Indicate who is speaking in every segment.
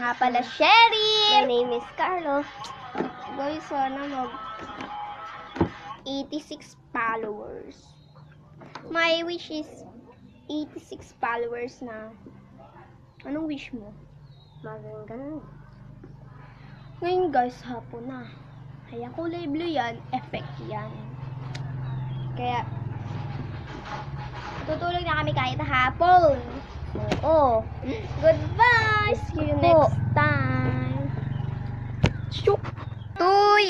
Speaker 1: nga pala, Sherry!
Speaker 2: My name is Carlo.
Speaker 1: Guys, sana mag 86 followers. My wish is 86 followers na. Anong wish mo?
Speaker 2: Maging ganun.
Speaker 1: Ngayon guys, hapon na. Kaya kulay blue yan, effect yan. Kaya, tutulog na kami kahit hapon.
Speaker 2: Oo.
Speaker 1: Goodbye! See you
Speaker 2: Po.
Speaker 1: next time. 2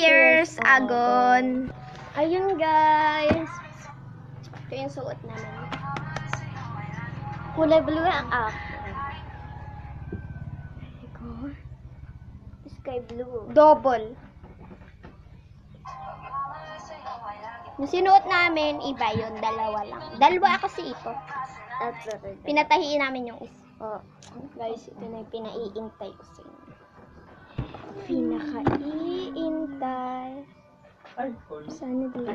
Speaker 1: years ago. Ayun guys. Ito yung suot namin.
Speaker 2: Kulay blue ang akin. Sky blue.
Speaker 1: Double. Yung sinuot namin, iba yun. Dalawa lang. Dalawa kasi ito. Pinatahiin namin yung isa.
Speaker 2: Oh.
Speaker 1: Guys, ito na yung pinaiintay ko sa inyo. Pinakaiintay. Sana dito.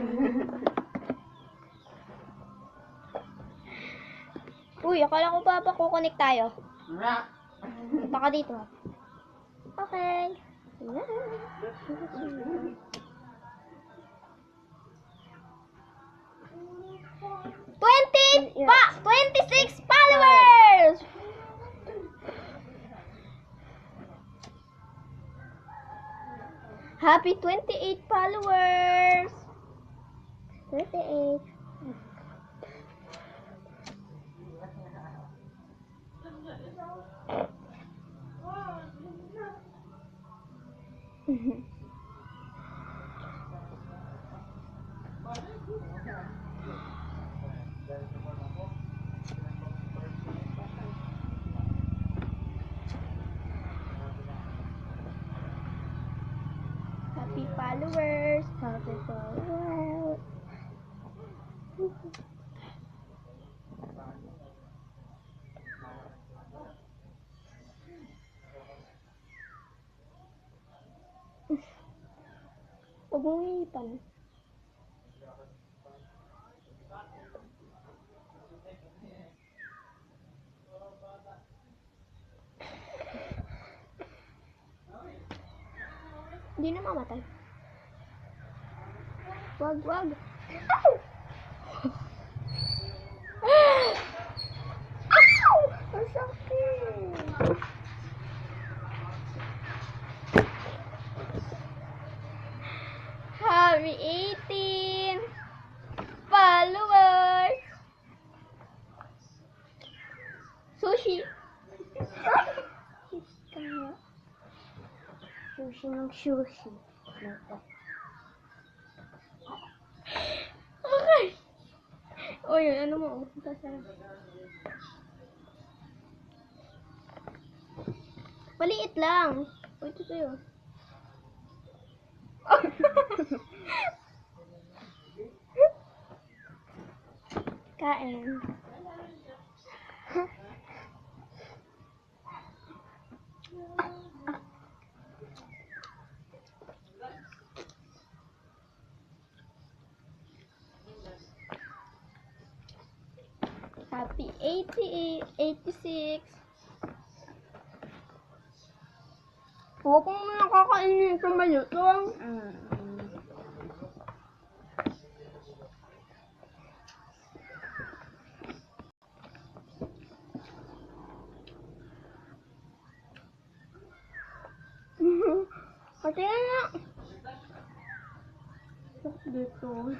Speaker 1: Uy, akala ko pa kukunik tayo. Baka dito ha. Okay. 26 followers! Happy 28 followers! 28. Happy followers! Happy followers! Huwag mong iipan. Hindi na mamatay. Wag, wag. Ow! Ow! Ang sakit. Happy 18 followers. Sushi.
Speaker 2: Sushi ng sushi.
Speaker 1: Okay. O yun, ano mo? Maliit lang. O, ito sa'yo. Kain. Happy 88, 86. Huwag kong nakakainin sa malutong. Pati na. Dito.